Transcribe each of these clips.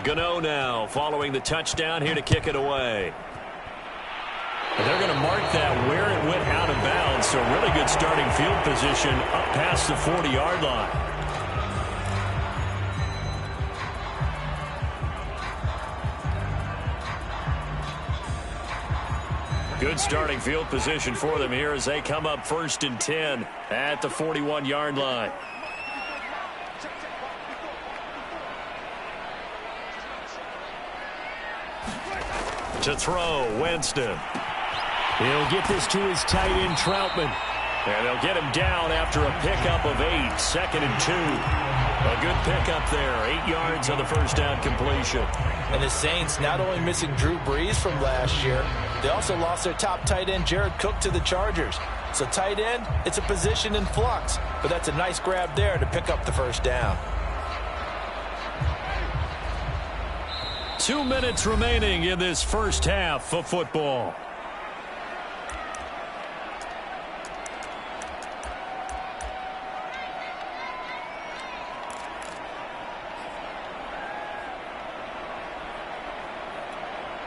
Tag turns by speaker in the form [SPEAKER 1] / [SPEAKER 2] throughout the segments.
[SPEAKER 1] Gano now following the touchdown here to kick it away. And they're going to mark that where it went out of bounds. So really good starting field position up past the 40-yard line. Good starting field position for them here as they come up 1st and 10 at the 41-yard line. To throw, Winston. He'll get this to his tight end, Troutman. And they'll get him down after a pickup of 8, 2nd and 2. A good pickup there, 8 yards on the first down completion.
[SPEAKER 2] And the Saints not only missing Drew Brees from last year, they also lost their top tight end, Jared Cook, to the Chargers. So tight end, it's a position in flux. But that's a nice grab there to pick up the first down.
[SPEAKER 1] 2 minutes remaining in this first half of football.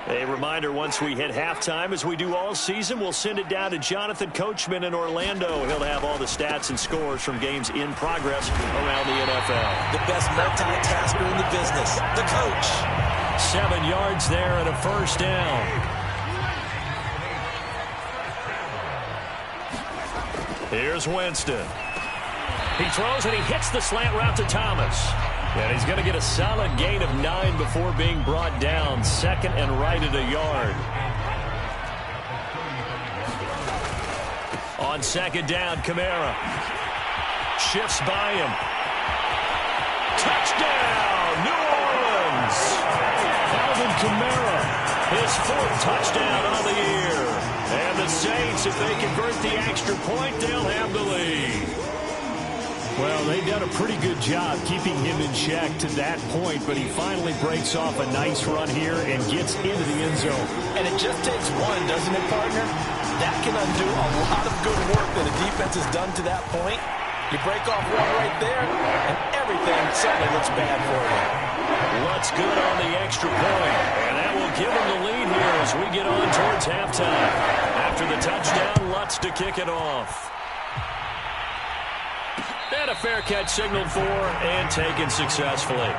[SPEAKER 1] A reminder, once we hit halftime, as we do all season, we'll send it down to Jonathan Coachman in Orlando. He'll have all the stats and scores from games in progress around the NFL.
[SPEAKER 2] The best multitasker in the business, the coach.
[SPEAKER 1] 7 yards there and a first down. Here's Winston. He throws and he hits the slant route to Thomas. And he's going to get a solid gain of 9 before being brought down. 2nd and right at a yard. On 2nd down, Kamara shifts by him. Touchdown, New Orleans! Alvin Kamara, his 4th touchdown on the year. And the Saints, if they convert the extra point, they'll have the lead.
[SPEAKER 3] Well, they've done a pretty good job keeping him in check to that point, but he finally breaks off a nice run here and gets into the end zone. And it just takes one, doesn't it, partner? That can undo a lot of good work that a defense has done to that point. You break off one right there, and everything suddenly looks bad for you.
[SPEAKER 1] What's good on the extra point, and that will give them the lead here as we get on towards halftime. After the touchdown, Lutz to kick it off. And a fair catch signaled for and taken successfully.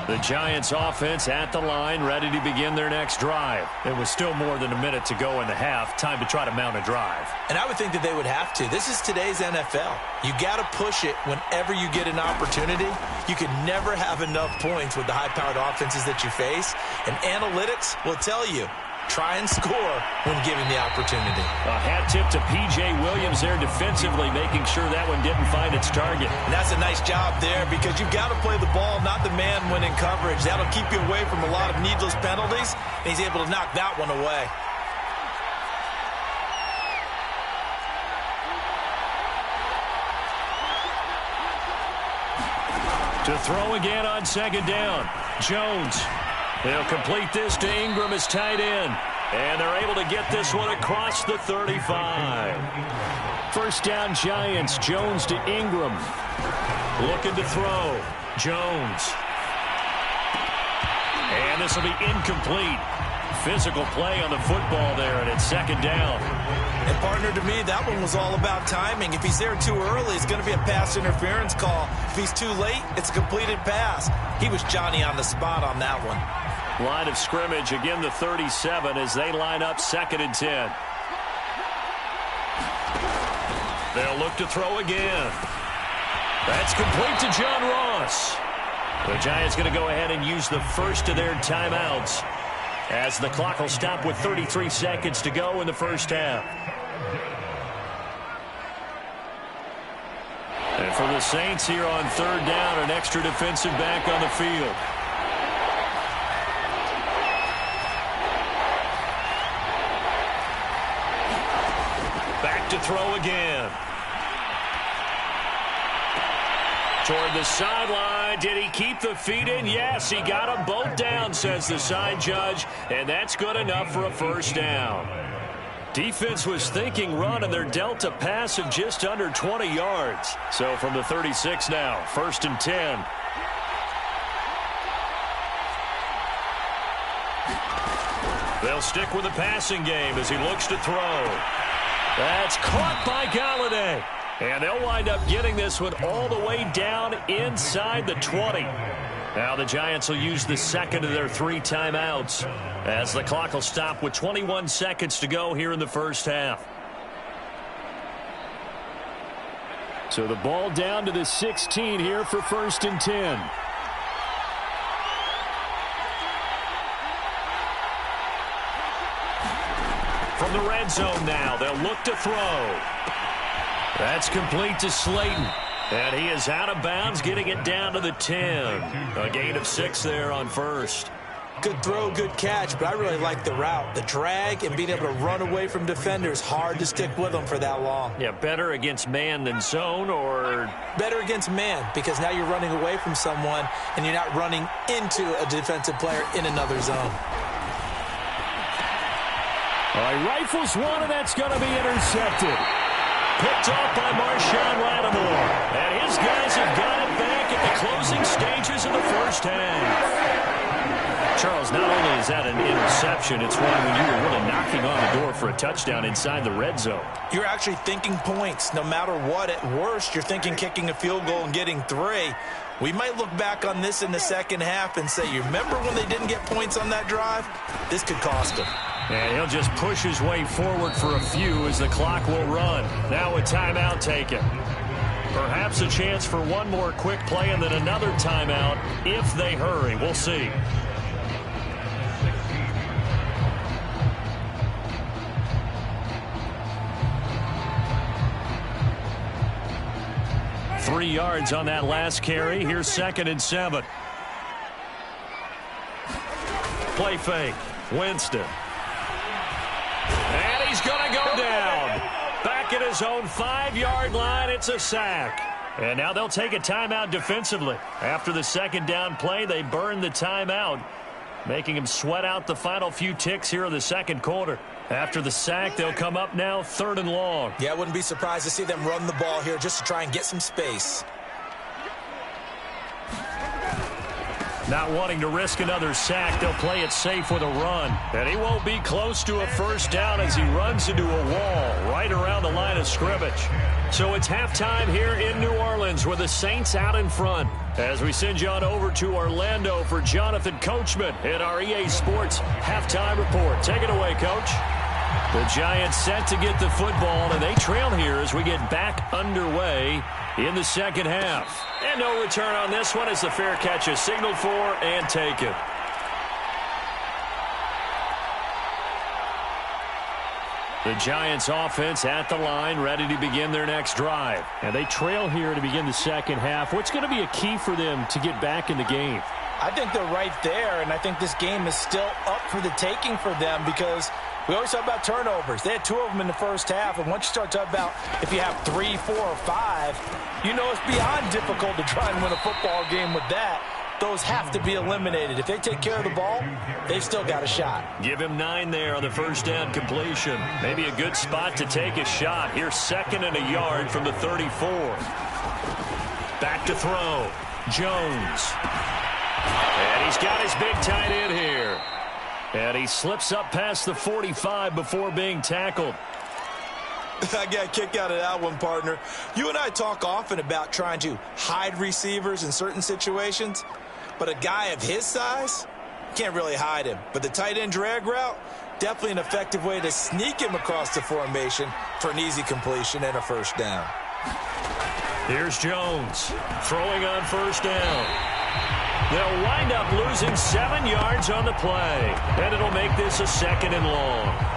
[SPEAKER 1] The Giants offense at the line, ready to begin their next drive. It was still more than a minute to go in the half. Time to try to mount a drive.
[SPEAKER 2] And I would think that they would have to. This is today's NFL. You got to push it whenever you get an opportunity. You can never have enough points with the high-powered offenses that you face. And analytics will tell you, try and score when given the opportunity.
[SPEAKER 1] A hat tip to P.J. Williams there defensively, making sure that one didn't find its target.
[SPEAKER 2] And that's a nice job there because you've got to play the ball, not the man when in coverage. That'll keep you away from a lot of needless penalties, and he's able to knock that one away.
[SPEAKER 1] To throw again on 2nd down. Jones. They'll complete this to Ingram as tight end. And they're able to get this one across the 35. First down, Giants. Jones to Ingram. Looking to throw. Jones. And this will be incomplete. Physical play on the football there, and it's 2nd down.
[SPEAKER 2] And partner, to me, that one was all about timing. If he's there too early, it's going to be a pass interference call. If he's too late, it's a completed pass. He was Johnny on the spot on that one.
[SPEAKER 1] Line of scrimmage, again the 37 as they line up 2nd and 10. They'll look to throw again. That's complete to John Ross. The Giants going to go ahead and use the first of their timeouts as the clock will stop with 33 seconds to go in the first half. And for the Saints here on 3rd down, an extra defensive back on the field. Back to throw again. toward the sideline. Did he keep the feet in? Yes, he got them both down, says the side judge, and that's good enough for a first down. Defense was thinking run, and they're dealt a pass of just under 20 yards. So from the 36 now, 1st and 10. They'll stick with the passing game as he looks to throw. That's caught by Galladay. And they'll wind up getting this one all the way down inside the 20. Now the Giants will use the second of their 3 timeouts as the clock will stop with 21 seconds to go here in the first half.
[SPEAKER 3] So the ball down to the 16 here for 1st and 10.
[SPEAKER 1] From the red zone now, they'll look to throw. That's complete to Slayton. And he is out of bounds, getting it down to the 10. A gain of 6 there on first.
[SPEAKER 2] Good throw, good catch, but I really like the route. The drag and being able to run away from defenders, hard to stick with them for that long.
[SPEAKER 1] Yeah, better against man than zone, or?
[SPEAKER 2] Better against man, because now you're running away from someone and you're not running into a defensive player in another zone.
[SPEAKER 3] All right, rifles one, and that's going to be intercepted.
[SPEAKER 1] Picked off by Marshawn Lattimore. And his guys have got it back at the closing stages of the first half. Charles, not only is that an interception, it's one when you were really knocking on the door for a touchdown inside the red zone.
[SPEAKER 2] You're actually thinking points. No matter what, at worst, you're thinking kicking a field goal and getting 3. We might look back on this in the second half and say, you remember when they didn't get points on that drive? This could cost them.
[SPEAKER 1] And he'll just push his way forward for a few as the clock will run. Now a timeout taken. Perhaps a chance for one more quick play and then another timeout if they hurry. We'll see. Three yards on that last carry. Here's 2nd and 7. Play fake. Winston. And he's going to go down. Back at his own 5-yard line, it's a sack. And now they'll take a timeout defensively. After the 2nd down play, they burn the timeout, making him sweat out the final few ticks here in the 2nd quarter. After the sack, they'll come up now 3rd and long.
[SPEAKER 2] Yeah, I wouldn't be surprised to see them run the ball here just to try and get some space.
[SPEAKER 1] Not wanting to risk another sack, they'll play it safe with a run. And he won't be close to a first down as he runs into a wall right around the line of scrimmage. So it's halftime here in New Orleans with the Saints out in front. As we send you on over to Orlando for Jonathan Coachman in our EA Sports halftime report. Take it away, Coach. The Giants set to get the football, and they trail here as we get back underway in the second half. And no return on this one as the fair catch is signaled for and taken. The Giants offense at the line, ready to begin their next drive.
[SPEAKER 3] And they trail here to begin the second half. What's going to be a key for them to get back in the game?
[SPEAKER 4] I think they're right there, and I think this game is still up for the taking for them because we always talk about turnovers. They had 2 of them in the first half, and once you start talking about if you have 3, 4, or 5, you know it's beyond difficult to try and win a football game with that. Those have to be eliminated. If they take care of the ball, they've still got a shot.
[SPEAKER 1] Give him 9 there on the first down completion. Maybe a good spot to take a shot. Here's 2nd and a yard from the 34. Back to throw. Jones. And he's got his big tight end here. And he slips up past the 45 before being tackled.
[SPEAKER 2] I got a kick out of that one, partner. You and I talk often about trying to hide receivers in certain situations. But a guy of his size, can't really hide him. But the tight end drag route, definitely an effective way to sneak him across the formation for an easy completion and a first down.
[SPEAKER 1] Here's Jones throwing on first down. They'll wind up losing 7 yards on the play. And it'll make this a 2nd and long.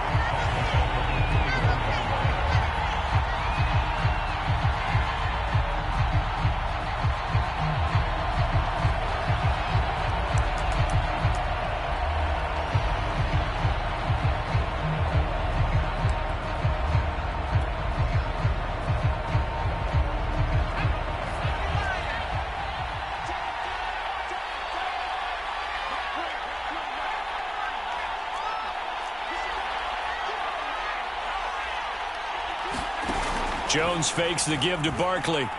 [SPEAKER 1] Jones fakes the give to Barkley.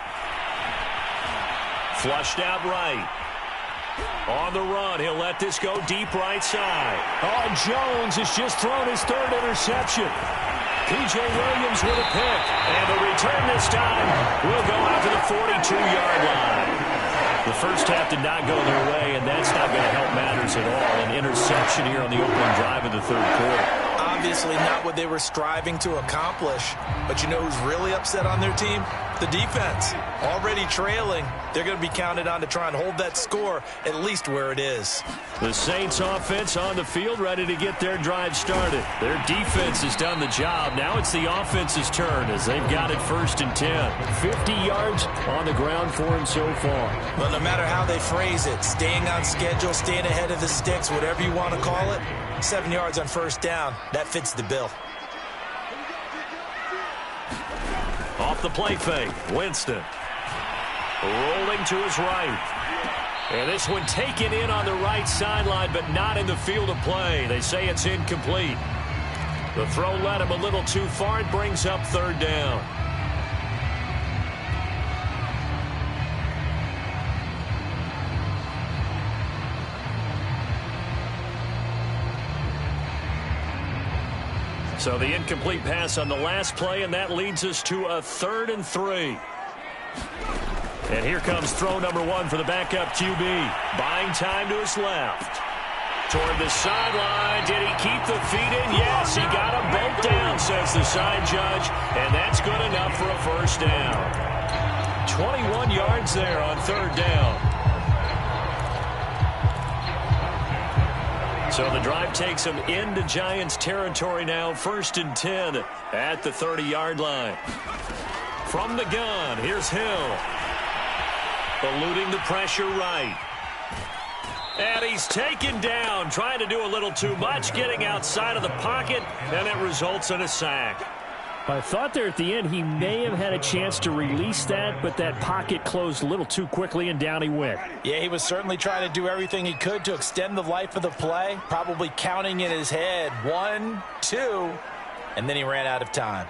[SPEAKER 1] Flushed out right. On the run, he'll let this go deep right side. Oh, Jones has just thrown his third interception. P.J. Williams with a pick. And the return this time will go out to the 42-yard line. The first half did not go their way, and that's not going to help matters at all. An interception here on the opening drive of the third quarter.
[SPEAKER 2] Obviously not what they were striving to accomplish. But you know who's really upset on their team? The defense. Already trailing. They're going to be counted on to try and hold that score at least where it is.
[SPEAKER 1] The Saints offense on the field ready to get their drive started. Their defense has done the job. Now it's the offense's turn as they've got it 1st and 10. 50 yards on the ground for him so far.
[SPEAKER 2] Well, no matter how they phrase it, staying on schedule, staying ahead of the sticks, whatever you want to call it, 7 yards on 1st down, that fits the bill.
[SPEAKER 1] Off the play fake, Winston. Rolling to his right. And this one taken in on the right sideline, but not in the field of play. They say it's incomplete. The throw led him a little too far. It brings up 3rd down. So the incomplete pass on the last play, and that leads us to a 3rd and 3. And here comes throw number 1 for the backup QB. Buying time to his left. Toward the sideline. Did he keep the feet in? Yes, he got them both down, says the side judge. And that's good enough for a 1st down. 21 yards there on 3rd down. So the drive takes him into Giants territory now. 1st and 10 at the 30-yard line. From the gun, here's Hill. Eluding the pressure right. And he's taken down, trying to do a little too much, getting outside of the pocket, and it results in a sack.
[SPEAKER 3] I thought there at the end he may have had a chance to release that, but that pocket closed a little too quickly, and down he went.
[SPEAKER 4] Yeah, he was certainly trying to do everything he could to extend the life of the play, probably counting in his head 1, 2, and then he ran out of time.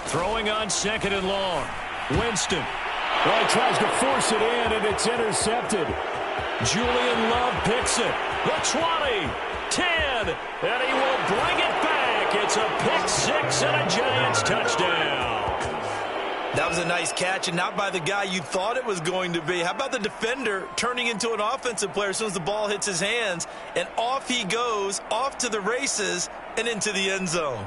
[SPEAKER 1] Throwing on 2nd and long. Winston. Well, he tries to force it in, and it's intercepted. Julian Love picks it. The 20, 10, and he will bring it back. It's a pick 6 and a Giants touchdown.
[SPEAKER 2] That was a nice catch, and not by the guy you thought it was going to be. How about the defender turning into an offensive player as soon as the ball hits his hands, and off he goes, off to the races, and into the end zone.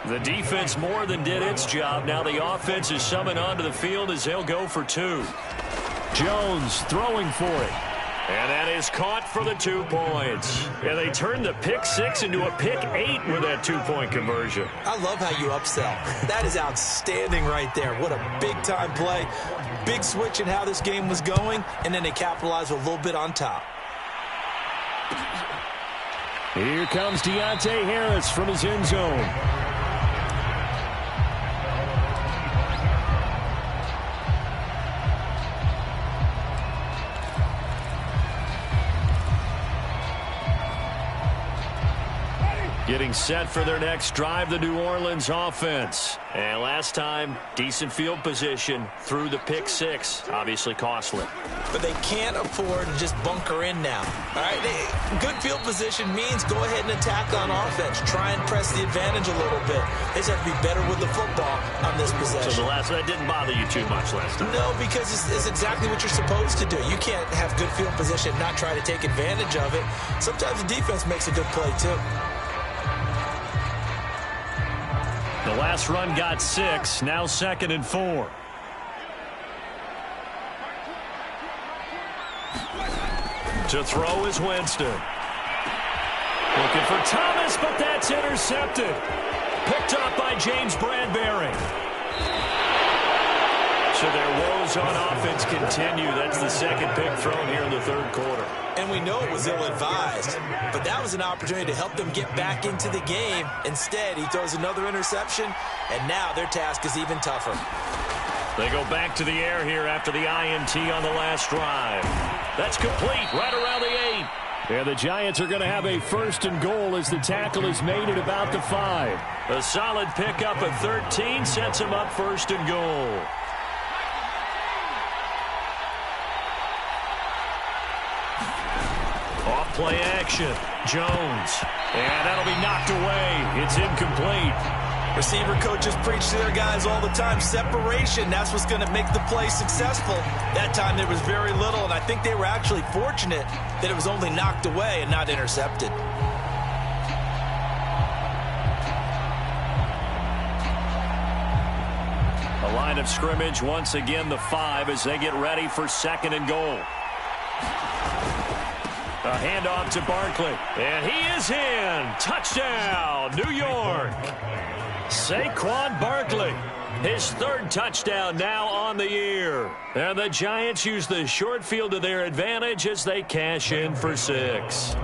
[SPEAKER 1] The defense more than did its job. Now the offense is summoned onto the field as they'll go for 2. Jones throwing for it. And that is caught for the 2 points. And they turned the pick 6 into a pick 8 with that 2-point conversion.
[SPEAKER 2] I love how you upsell. That is outstanding right there. What a big-time play. Big switch in how this game was going, and then they capitalized a little bit on top.
[SPEAKER 3] Here comes Deontay Harris from his end zone. Getting set for their next drive, the New Orleans offense. And last time, decent field position through the pick 6. Obviously costly.
[SPEAKER 2] But they can't afford to just bunker in now. All right, good field position means go ahead and attack on offense. Try and press the advantage a little bit. They just have to be better with the football on this possession.
[SPEAKER 1] So that didn't bother you too much last time?
[SPEAKER 2] No, because it's exactly what you're supposed to do. You can't have good field position and not try to take advantage of it. Sometimes the defense makes a good play, too.
[SPEAKER 1] The last run got 6, now 2nd and 4. To throw is Winston. Looking for Thomas, but that's intercepted. Picked up by James Bradbury. So their woes on offense continue. That's the 2nd pick thrown here in the 3rd quarter.
[SPEAKER 2] And we know it was ill-advised, but that was an opportunity to help them get back into the game. Instead, he throws another interception, and now their task is even tougher.
[SPEAKER 1] They go back to the air here after the INT on the last drive. That's complete right around the 8.
[SPEAKER 3] And the Giants are going to have a 1st and goal as the tackle is made at about the 5.
[SPEAKER 1] A solid pickup at 13 sets him up 1st and goal. Off play action. Jones. And that'll be knocked away. It's incomplete.
[SPEAKER 2] Receiver coaches preach to their guys all the time. Separation, that's what's going to make the play successful. That time there was very little, and I think they were actually fortunate that it was only knocked away and not intercepted.
[SPEAKER 1] A line of scrimmage, once again the 5 as they get ready for 2nd and goal. A handoff to Barkley. And he is in. Touchdown, New York. Saquon Barkley, his 3rd touchdown now on the year. And the Giants use the short field to their advantage as they cash in for 6.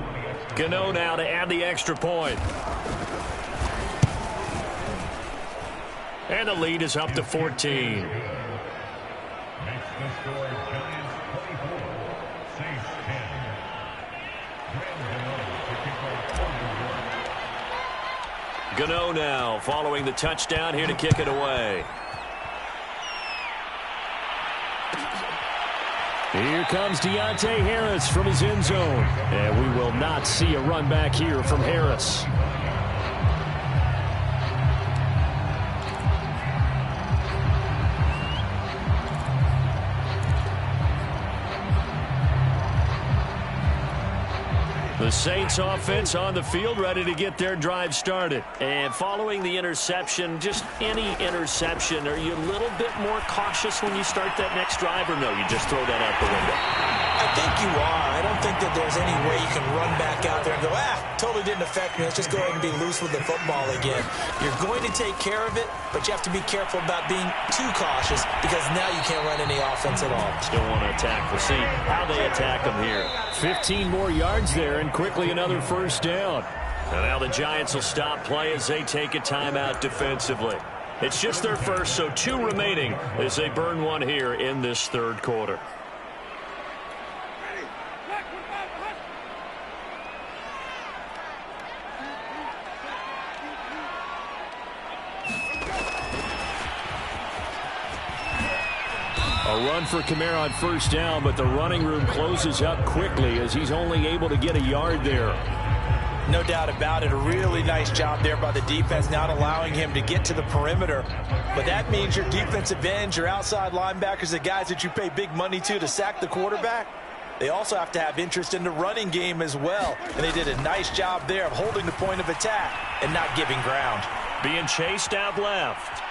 [SPEAKER 1] Gano now to add the extra point. And the lead is up to 14. Gano now following the touchdown here to kick it away.
[SPEAKER 3] Here comes Deontay Harris from his end zone. And we will not see a run back here from Harris. The Saints offense on the field, ready to get their drive started.
[SPEAKER 1] And following the interception, just any interception, are you a little bit more cautious when you start that next drive, or no, you just throw that out the window?
[SPEAKER 2] I think you are. I don't think that there's any way you can run back out there and go, totally didn't affect me. Let's just go ahead and be loose with the football again. You're going to take care of it, but you have to be careful about being too cautious because now you can't run any offense at all.
[SPEAKER 1] Still want to attack. We'll see how they attack them here.
[SPEAKER 3] 15 more yards there and quickly another 1st down.
[SPEAKER 1] And now the Giants will stop play as they take a timeout defensively. It's just their 1st, so 2 remaining as they burn 1 here in this 3rd quarter.
[SPEAKER 3] A run for Kamara on 1st down, but the running room closes up quickly as he's only able to get a yard there.
[SPEAKER 4] No doubt about it. A really nice job there by the defense, not allowing him to get to the perimeter. But that means your defensive ends, your outside linebackers, the guys that you pay big money to sack the quarterback, they also have to have interest in the running game as well. And they did a nice job there of holding the point of attack and not giving ground.
[SPEAKER 1] Being chased out left.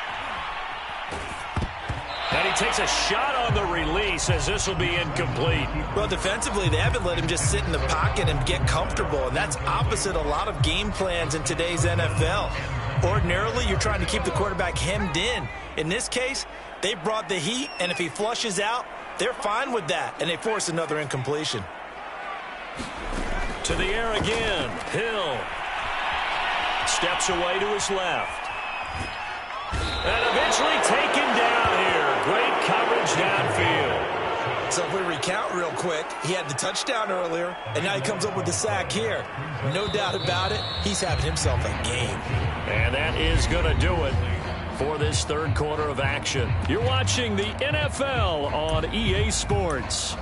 [SPEAKER 1] And he takes a shot on the release as this will be incomplete.
[SPEAKER 2] Well, defensively, they haven't let him just sit in the pocket and get comfortable, and that's opposite a lot of game plans in today's NFL. Ordinarily, you're trying to keep the quarterback hemmed in. In this case, they brought the heat, and if he flushes out, they're fine with that, and they force another incompletion.
[SPEAKER 1] To the air again. Hill steps away to his left. And eventually taken down here. Great coverage downfield.
[SPEAKER 2] So if we recount real quick, he had the touchdown earlier, and now he comes up with the sack here. No doubt about it, he's having himself a game.
[SPEAKER 1] And that is going to do it for this 3rd quarter of action. You're watching the NFL on EA Sports.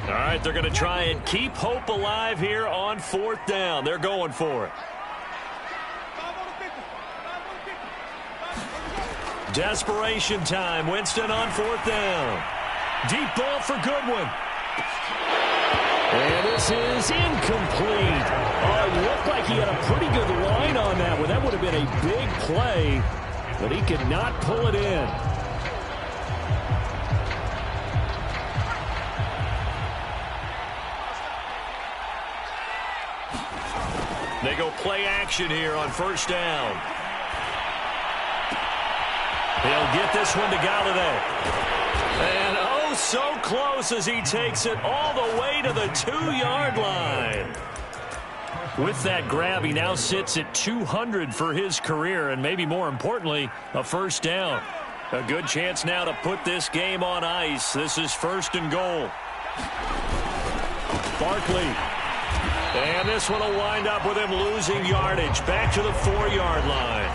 [SPEAKER 1] All right, they're going to try and keep hope alive here on 4th down. They're going for it. Desperation time. Winston on 4th down. Deep ball for Goodwin.
[SPEAKER 3] And this is incomplete. Oh, it looked like he had a pretty good line on that one. That would have been a big play, but he could not pull it in.
[SPEAKER 1] They go play action here on 1st down. They'll get this one to Galladay. And oh, so close as he takes it all the way to the 2-yard line. With that grab, he now sits at 200 for his career, and maybe more importantly, a first down. A good chance now to put this game on ice. This is 1st and goal. Barkley. And this one will wind up with him losing yardage. Back to the 4-yard line.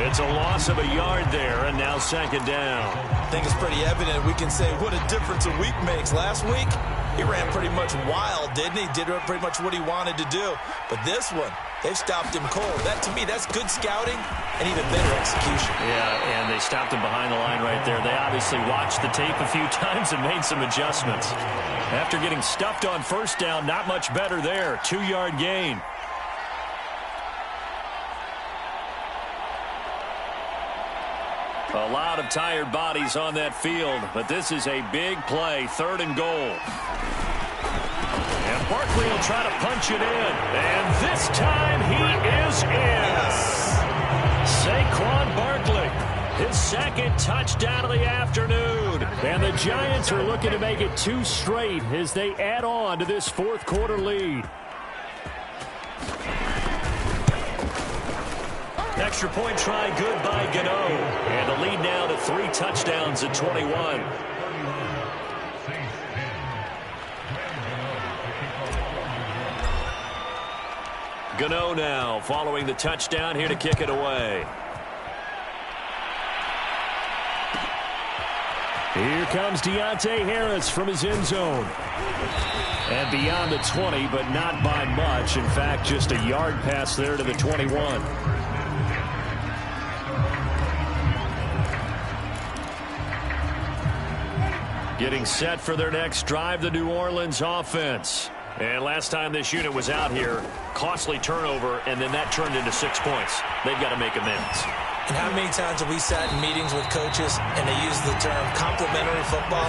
[SPEAKER 1] It's a loss of a yard there, and now 2nd down.
[SPEAKER 2] I think it's pretty evident. We can say what a difference a week makes. Last week, he ran pretty much wild, didn't he? Did pretty much what he wanted to do. But this one, they've stopped him cold. That, to me, that's good scouting and even better execution.
[SPEAKER 1] Yeah, and they stopped him behind the line right there. They obviously watched the tape a few times and made some adjustments. After getting stuffed on 1st down, not much better there. 2-yard gain. A lot of tired bodies on that field, but this is a big play. 3rd and goal. And Barkley will try to punch it in. And this time he is in. Saquon Barkley, his 2nd touchdown of the afternoon. And the Giants are looking to make it 2 straight as they add on to this 4th quarter lead. Extra point try good by Gano. And the lead now to 3 touchdowns at 21. Gano now following the touchdown here to kick it away. Here comes Deontay Harris from his end zone. And beyond the 20, but not by much. In fact, just a yard pass there to the 21. Getting set for their next drive, the New Orleans offense. And last time this unit was out here, costly turnover, and then that turned into 6 points. They've got to make amends.
[SPEAKER 2] And how many times have we sat in meetings with coaches and they use the term complementary football?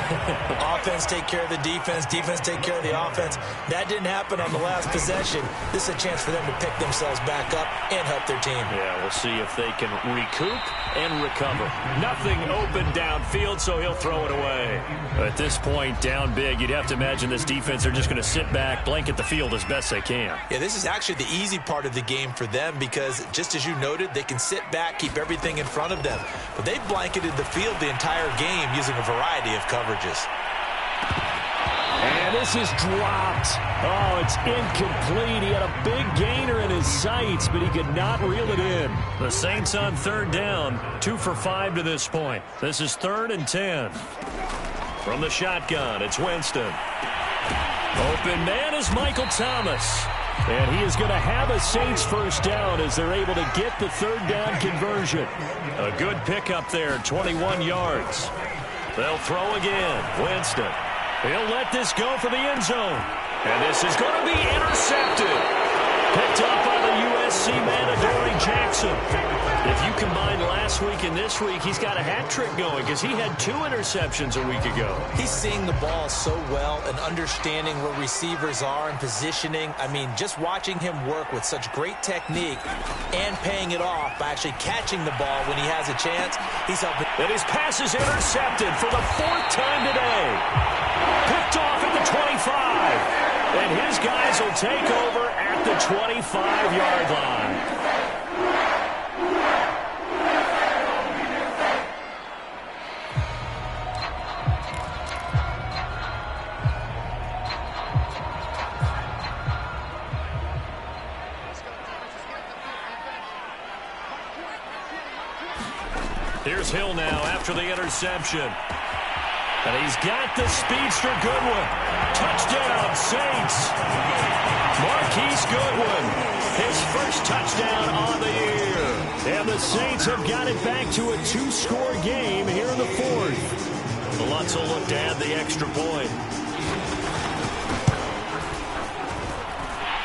[SPEAKER 2] Offense take care of the defense, defense take care of the offense. That didn't happen on the last possession. This is a chance for them to pick themselves back up and help their team.
[SPEAKER 1] Yeah, we'll see if they can recoup and recover. Nothing open downfield, so he'll throw it away. At this point, down big, you'd have to imagine this defense are just going to sit back, blanket the field as best they can.
[SPEAKER 2] Yeah, this is actually the easy part of the game for them because, just as you noted, they can sit back, keep everything in front of them. But they've blanketed the field the entire game using a variety of coverages.
[SPEAKER 1] And this is dropped. Oh, it's incomplete. He had a big gainer in his sights, but he could not reel it in. The Saints on 3rd down, 2 for 5 to this point. This is 3rd and 10. From the shotgun, it's Winston. Open man is Michael Thomas. And he is going to have a Saints first down as they're able to get the 3rd down conversion. A good pickup there, 21 yards. They'll throw again. Winston. He'll let this go for the end zone. And this is going to be intercepted. Picked up by the USC man, Adoree Jackson. If you combine last week and this week, he's got a hat trick going because he had 2 interceptions a week ago.
[SPEAKER 2] He's seeing the ball so well and understanding where receivers are and positioning. I mean, just watching him work with such great technique and paying it off by actually catching the ball when he has a chance, he's helping.
[SPEAKER 1] And his pass is intercepted for the 4th time today. Picked off at the 25. And his guys will take over at the 25-yard line. Here's Hill now after the interception. And he's got the speedster Goodwin. Touchdown, Saints. Marquise Goodwin, his first touchdown on the year. And the Saints have got it back to a 2-score game here in the 4th. The Lutz will look to add the extra point.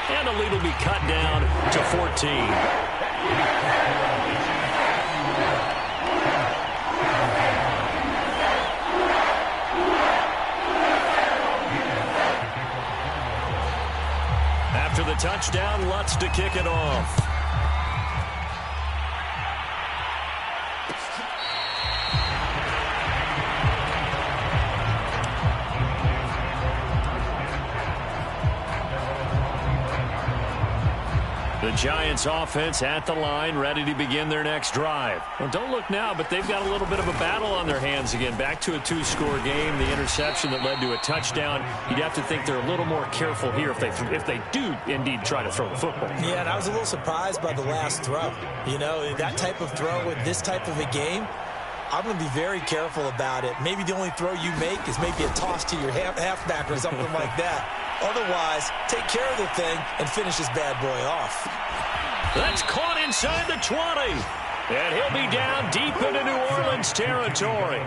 [SPEAKER 1] And the lead will be cut down to 14. After the touchdown, Lutz to kick it off. The Giants offense at the line, ready to begin their next drive. Well, don't look now, but they've got a little bit of a battle on their hands again. Back to a two-score game, the interception that led to a touchdown. You'd have to think they're a little more careful here if they do indeed try to throw the football.
[SPEAKER 2] Yeah, and I was a little surprised by the last throw. You know, that type of throw in this type of a game, I'm going to be very careful about it. Maybe the only throw you make is maybe a toss to your halfback or something like that. Otherwise, take care of the thing and finish this bad boy off.
[SPEAKER 1] That's caught inside the 20. And he'll be down deep into New Orleans territory.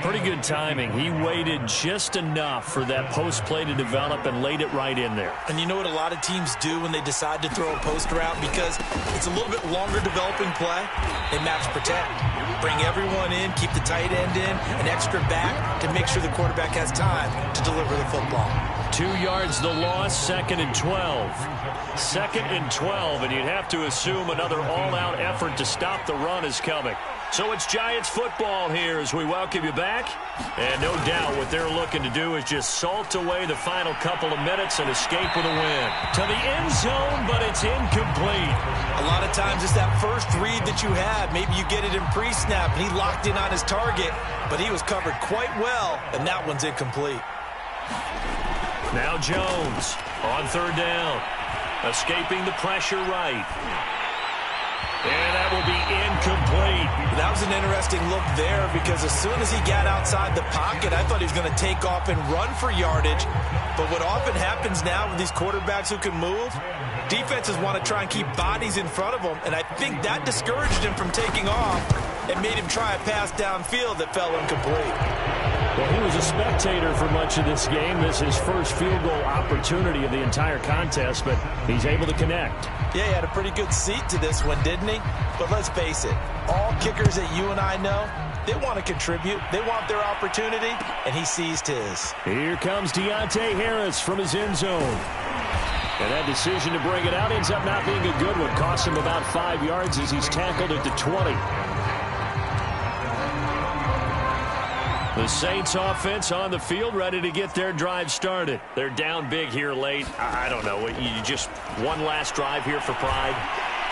[SPEAKER 1] Pretty good timing. He waited just enough for that post play to develop and laid it right in there.
[SPEAKER 2] And you know what a lot of teams do when they decide to throw a post route? Because it's a little bit longer developing play, they match protect. Bring everyone in, keep the tight end in, an extra back to make sure the quarterback has time to deliver the football.
[SPEAKER 1] 2 yards the loss, 2nd and 12. 2nd and 12, and you'd have to assume another all-out effort to stop the run is coming. So it's Giants football here as we welcome you back. And no doubt what they're looking to do is just salt away the final couple of minutes and escape with a win. To the end zone, but it's incomplete.
[SPEAKER 2] A lot of times it's that first read that you have. Maybe you get it in pre-snap, and he locked in on his target, but he was covered quite well, and that one's incomplete.
[SPEAKER 1] Now Jones on 3rd down. Escaping the pressure right. And that will be incomplete.
[SPEAKER 2] That was an interesting look there because as soon as he got outside the pocket, I thought he was going to take off and run for yardage. But what often happens now with these quarterbacks who can move, defenses want to try and keep bodies in front of them. And I think that discouraged him from taking off and made him try a pass downfield that fell incomplete.
[SPEAKER 1] Well, he was a spectator for much of this game. This is his first field goal opportunity of the entire contest, but he's able to connect.
[SPEAKER 2] Yeah, he had a pretty good seat to this one, didn't he? But let's face it, all kickers that you and I know, they want to contribute. They want their opportunity, and he seized his.
[SPEAKER 1] Here comes Deontay Harris from his end zone. And that decision to bring it out ends up not being a good one. Costs him about 5 yards as he's tackled at the 20. The Saints offense on the field ready to get their drive started. They're down big here late. I don't know. You just one last drive here for pride.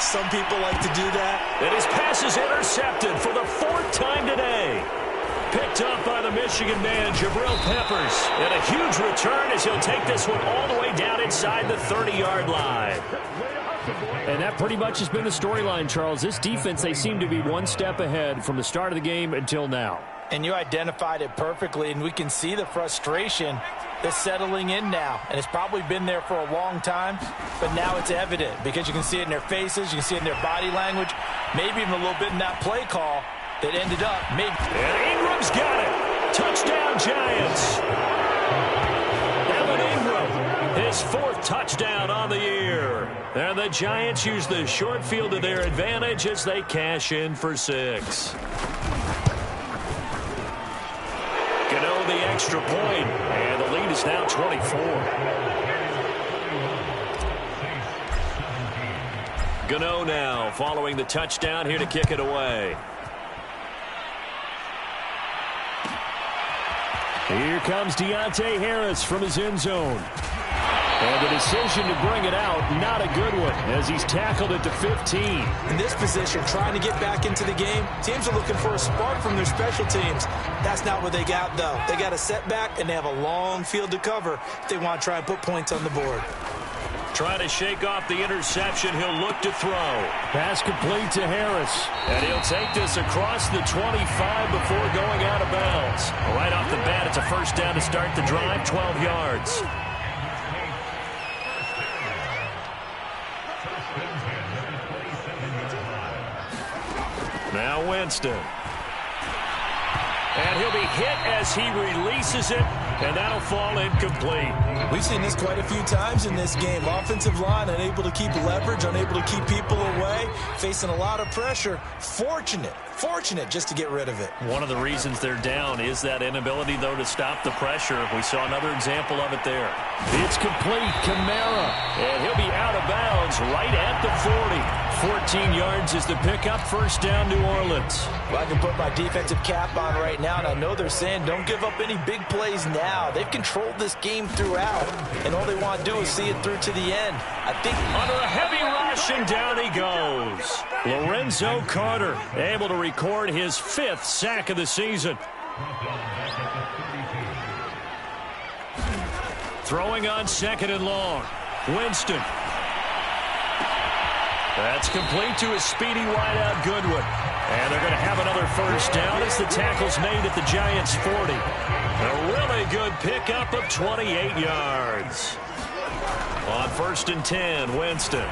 [SPEAKER 2] Some people like to do that.
[SPEAKER 1] And his pass is intercepted for the 4th time today. Picked up by the Michigan man, Jabril Peppers. And a huge return as he'll take this one all the way down inside the 30-yard line. And that pretty much has been the storyline, Charles. This defense, they seem to be one step ahead from the start of the game until now.
[SPEAKER 4] And you identified it perfectly, and we can see the frustration that's settling in now. And it's probably been there for a long time, but now it's evident because you can see it in their faces, you can see it in their body language, maybe even a little bit in that play call that ended up maybe.
[SPEAKER 1] And Ingram's got it. Touchdown, Giants. Evan Ingram, his 4th touchdown on the year. And the Giants use the short field to their advantage as they cash in for 6. The extra point, and the lead is now 24. Gano now following the touchdown here to kick it away. Here comes Deontay Harris from his end zone. And the decision to bring it out, not a good one, as he's tackled at the 15.
[SPEAKER 2] In this position, trying to get back into the game, teams are looking for a spark from their special teams. That's not what they got, though. They got a setback, and they have a long field to cover if they want to try and put points on the board.
[SPEAKER 1] Trying to shake off the interception, he'll look to throw. Pass complete to Harris. And he'll take this across the 25 before going out of bounds. Right off the bat, it's a 1st down to start the drive, 12 yards. Now Winston. And he'll be hit as he releases it, and that'll fall incomplete.
[SPEAKER 2] We've seen this quite a few times in this game. Offensive line unable to keep leverage, unable to keep people away, facing a lot of pressure. Fortunate just to get rid of it.
[SPEAKER 1] One of the reasons they're down is that inability, though, to stop the pressure. We saw another example of it there. It's complete. Kamara. And he'll be out of bounds right at the 40. 14 yards is the pickup. First down, New Orleans.
[SPEAKER 4] Well, I can put my defensive cap on right now, and I know they're saying don't give up any big plays now. They've controlled this game throughout, and all they want to do is see it through to the end. I think
[SPEAKER 1] under a heavy rush, and down he goes. Lorenzo Carter able to record his 5th sack of the season. Throwing on 2nd and long. Winston. That's complete to his speedy wideout Goodwin. And they're going to have another first down as the tackle's made at the Giants' 40. A really good pickup of 28 yards. On 1st and 10, Winston.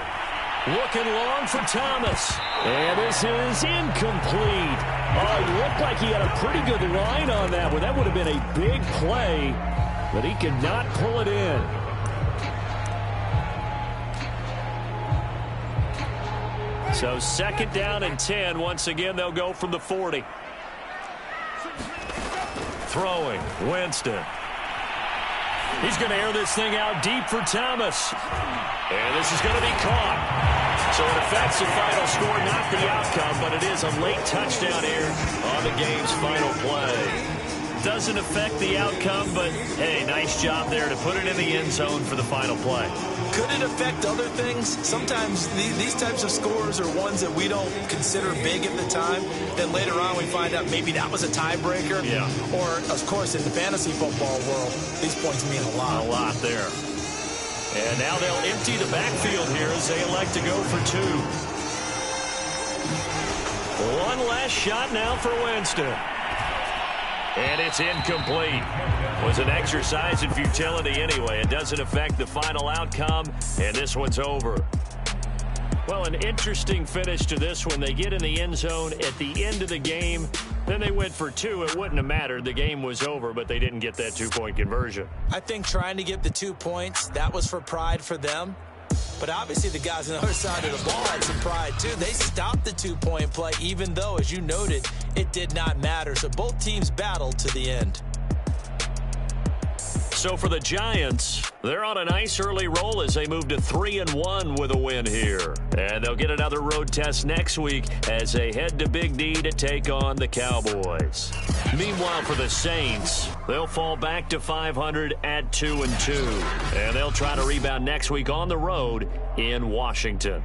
[SPEAKER 1] Looking long for Thomas. And this is incomplete. Oh, it looked like he had a pretty good line on that one. That would have been a big play, but he could not pull it in. So 2nd down and 10. Once again, they'll go from the 40. Throwing, Winston. He's going to air this thing out deep for Thomas. And this is going to be caught. So it affects the final score, not the outcome, but it is a late touchdown here on the game's final play. Doesn't affect the outcome, but, hey, nice job there to put it in the end zone for the final play.
[SPEAKER 2] Could it affect other things? Sometimes these types of scores are ones that we don't consider big at the time. Then later on we find out maybe that was a tiebreaker. Yeah. Or, of course, in the fantasy football world, these points mean a lot.
[SPEAKER 1] A lot there. And now they'll empty the backfield here as they elect to go for 2. One last shot now for Winston. And it's incomplete. Was an exercise in futility anyway. It doesn't affect the final outcome, and this one's over. Well, an interesting finish to this one. They get in the end zone at the end of the game. Then they went for 2. It wouldn't have mattered. The game was over, but they didn't get that 2-point conversion.
[SPEAKER 2] I think trying to get the 2 points, that was for pride for them. But obviously the guys on the other side of the ball had some pride too. They stopped the 2-point play, even though, as you noted, it did not matter. So both teams battled to the end.
[SPEAKER 1] So for the Giants, they're on a nice early roll as they move to 3-1 with a win here. And they'll get another road test next week as they head to Big D to take on the Cowboys. Meanwhile, for the Saints, they'll fall back to 500 at 2-2. And they'll try to rebound next week on the road in Washington.